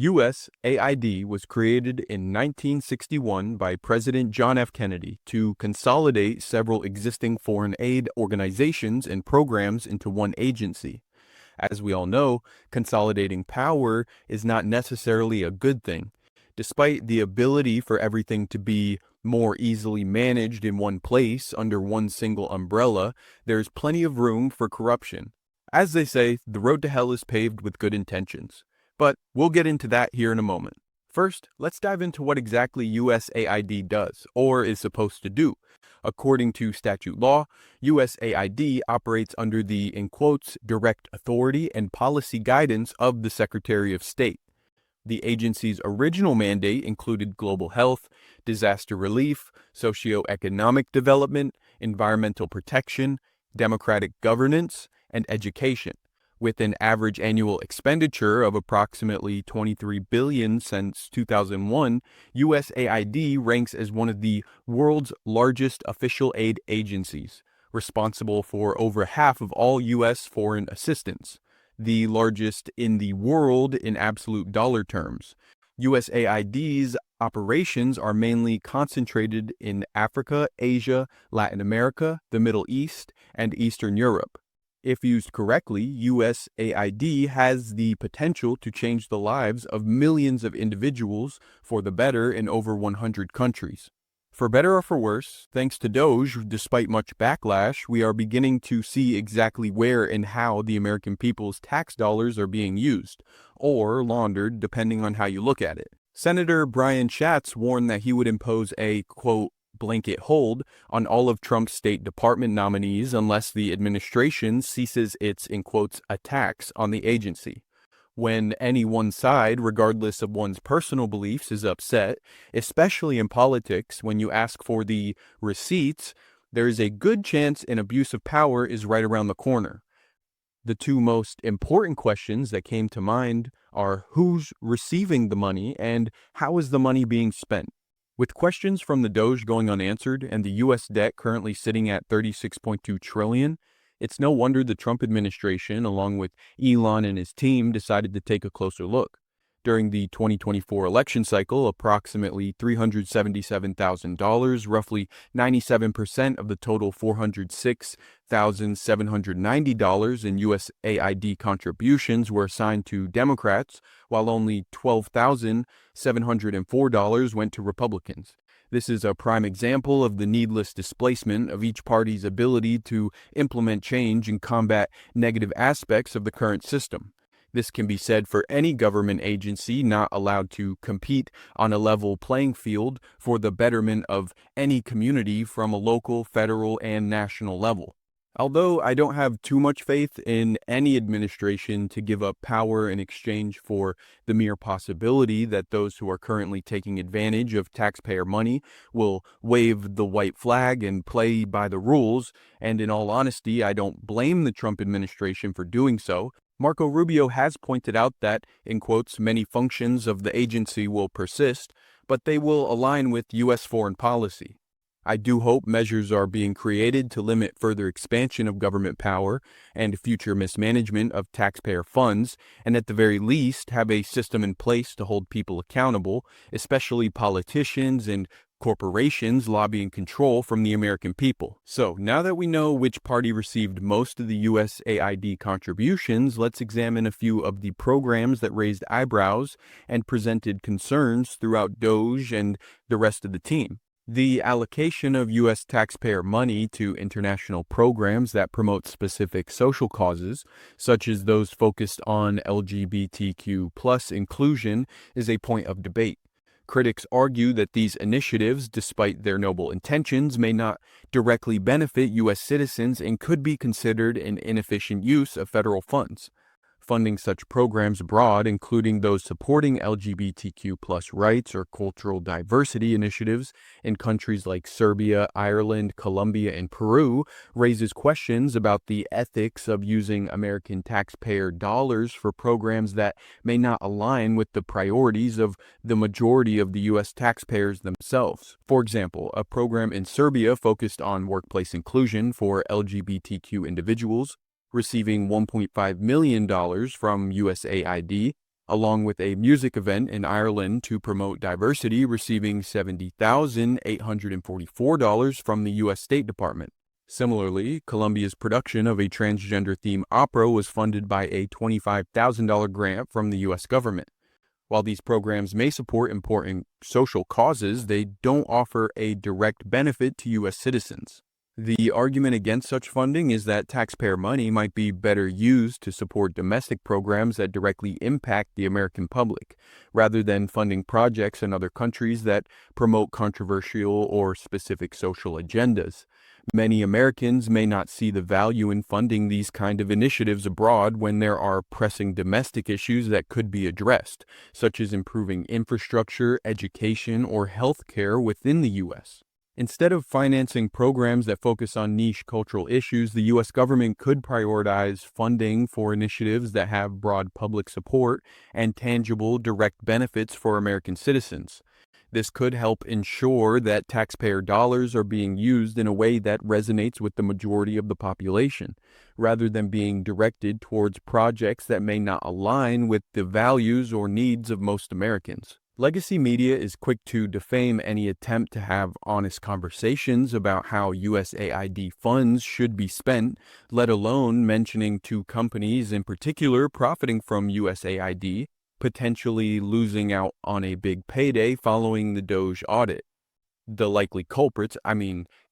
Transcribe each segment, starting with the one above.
USAID was created in 1961 by President John F. Kennedy to consolidate several existing foreign aid organizations and programs into one agency. As we all know, consolidating power is not necessarily a good thing. Despite the ability for everything to be more easily managed in one place under one single umbrella, there's plenty of room for corruption. As they say, the road to hell is paved with good intentions. But we'll get into that here in a moment. First, let's dive into what exactly USAID does, or is supposed to do. According to statute law, USAID operates under the, in quotes, direct authority and policy guidance of the Secretary of State. The agency's original mandate included global health, disaster relief, socioeconomic development, environmental protection, democratic governance, and education. With an average annual expenditure of approximately $23 billion since 2001, USAID ranks as one of the world's largest official aid agencies, responsible for over half of all U.S. foreign assistance, the largest in the world in absolute dollar terms. USAID's operations are mainly concentrated in Africa, Asia, Latin America, the Middle East, and Eastern Europe. If used correctly, USAID has the potential to change the lives of millions of individuals for the better in over 100 countries. For better or for worse, thanks to Doge, despite much backlash, we are beginning to see exactly where and how the American people's tax dollars are being used, or laundered, depending on how you look at it. Senator Brian Schatz warned that he would impose a, quote, blanket hold on all of Trump's State Department nominees unless the administration ceases its, in quotes, attacks on the agency. When any one side, regardless of one's personal beliefs, is upset, especially in politics, when you ask for the receipts, there is a good chance an abuse of power is right around the corner. The two most important questions that came to mind are who's receiving the money and how is the money being spent? With questions from the Doge going unanswered and the U.S. debt currently sitting at $36.2 trillion, it's no wonder the Trump administration, along with Elon and his team, decided to take a closer look. During the 2024 election cycle, approximately $377,000, roughly 97% of the total $406,790 in USAID contributions were assigned to Democrats, while only $12,704 went to Republicans. This is a prime example of the needless displacement of each party's ability to implement change and combat negative aspects of the current system. This can be said for any government agency not allowed to compete on a level playing field for the betterment of any community from a local, federal, and national level. Although I don't have too much faith in any administration to give up power in exchange for the mere possibility that those who are currently taking advantage of taxpayer money will wave the white flag and play by the rules, and in all honesty, I don't blame the Trump administration for doing so, Marco Rubio has pointed out that, in quotes, many functions of the agency will persist, but they will align with U.S. foreign policy. I do hope measures are being created to limit further expansion of government power and future mismanagement of taxpayer funds, and at the very least have a system in place to hold people accountable, especially politicians and corporations lobbying control from the American people. So now that we know which party received most of the USAID contributions, let's examine a few of the programs that raised eyebrows and presented concerns throughout Doge and the rest of the team. The allocation of U.S. taxpayer money to international programs that promote specific social causes, such as those focused on LGBTQ+ inclusion, is a point of debate. Critics argue that these initiatives, despite their noble intentions, may not directly benefit U.S. citizens and could be considered an inefficient use of federal funds. Funding such programs abroad, including those supporting LGBTQ+ rights or cultural diversity initiatives in countries like Serbia, Ireland, Colombia, and Peru, raises questions about the ethics of using American taxpayer dollars for programs that may not align with the priorities of the majority of the U.S. taxpayers themselves. For example, a program in Serbia focused on workplace inclusion for LGBTQ individuals, receiving $1.5 million from USAID, along with a music event in Ireland to promote diversity receiving $70,844 from the U.S. State Department. Similarly, Colombia's production of a transgender-themed opera was funded by a $25,000 grant from the U.S. government. While these programs may support important social causes, they don't offer a direct benefit to U.S. citizens. The argument against such funding is that taxpayer money might be better used to support domestic programs that directly impact the American public, rather than funding projects in other countries that promote controversial or specific social agendas. Many Americans may not see the value in funding these kind of initiatives abroad when there are pressing domestic issues that could be addressed, such as improving infrastructure, education, or health care within the U.S. Instead of financing programs that focus on niche cultural issues, the U.S. government could prioritize funding for initiatives that have broad public support and tangible direct benefits for American citizens. This could help ensure that taxpayer dollars are being used in a way that resonates with the majority of the population, rather than being directed towards projects that may not align with the values or needs of most Americans. Legacy media is quick to defame any attempt to have honest conversations about how USAID funds should be spent, let alone mentioning two companies in particular profiting from USAID, potentially losing out on a big payday following the Doge audit. The likely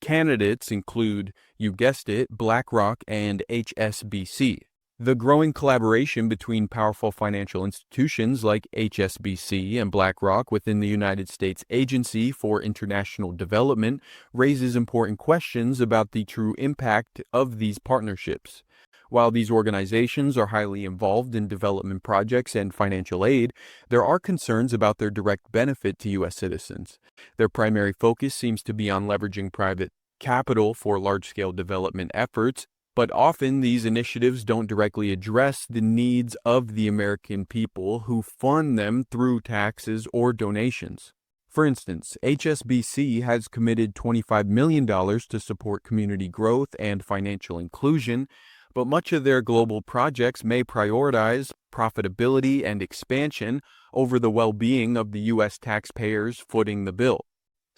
candidates include, you guessed it, BlackRock and HSBC. The growing collaboration between powerful financial institutions like HSBC and BlackRock within the United States Agency for International Development raises important questions about the true impact of these partnerships. While these organizations are highly involved in development projects and financial aid, there are concerns about their direct benefit to U.S. citizens. Their primary focus seems to be on leveraging private capital for large-scale development efforts, but often these initiatives don't directly address the needs of the American people who fund them through taxes or donations. For instance, HSBC has committed $25 million to support community growth and financial inclusion, but much of their global projects may prioritize profitability and expansion over the well-being of the U.S. taxpayers footing the bill.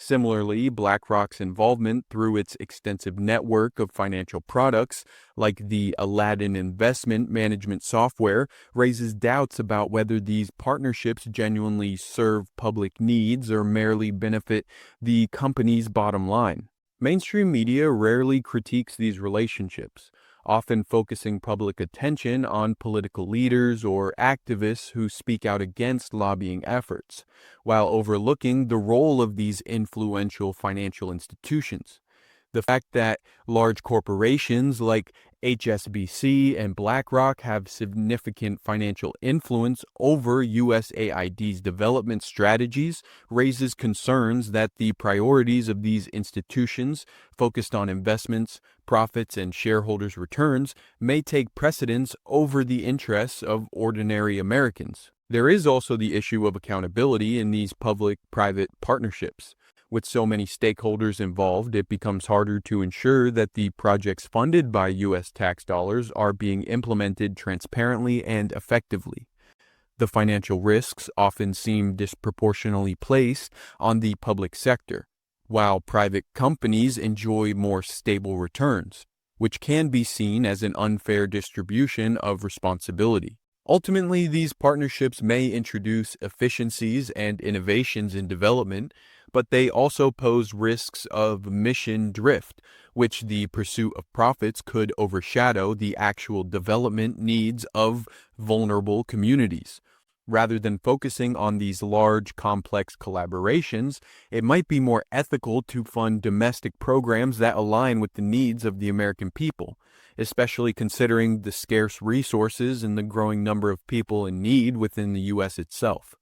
Similarly, BlackRock's involvement through its extensive network of financial products, like the Aladdin investment management software, raises doubts about whether these partnerships genuinely serve public needs or merely benefit the company's bottom line. Mainstream media rarely critiques these relationships, often focusing public attention on political leaders or activists who speak out against lobbying efforts, while overlooking the role of these influential financial institutions. The fact that large corporations like HSBC and BlackRock have significant financial influence over USAID's development strategies raises concerns that the priorities of these institutions, focused on investments, profits, and shareholders' returns, may take precedence over the interests of ordinary Americans. There is also the issue of accountability in these public-private partnerships. With so many stakeholders involved, it becomes harder to ensure that the projects funded by U.S. tax dollars are being implemented transparently and effectively. The financial risks often seem disproportionately placed on the public sector, while private companies enjoy more stable returns, which can be seen as an unfair distribution of responsibility. Ultimately, these partnerships may introduce efficiencies and innovations in development, but they also pose risks of mission drift, which the pursuit of profits could overshadow the actual development needs of vulnerable communities. Rather than focusing on these large, complex collaborations, it might be more ethical to fund domestic programs that align with the needs of the American people, especially considering the scarce resources and the growing number of people in need within the U.S. itself.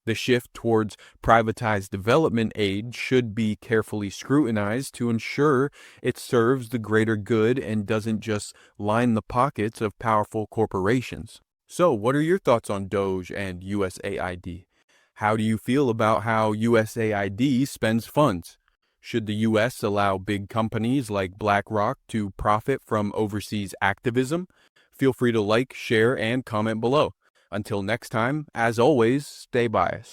The shift towards privatized development aid should be carefully scrutinized to ensure it serves the greater good and doesn't just line the pockets of powerful corporations. So, what are your thoughts on Doge and USAID? How do you feel about how USAID spends funds? Should the U.S. allow big companies like BlackRock to profit from overseas activism? Feel free to like, share, and comment below. Until next time, as always, stay biased.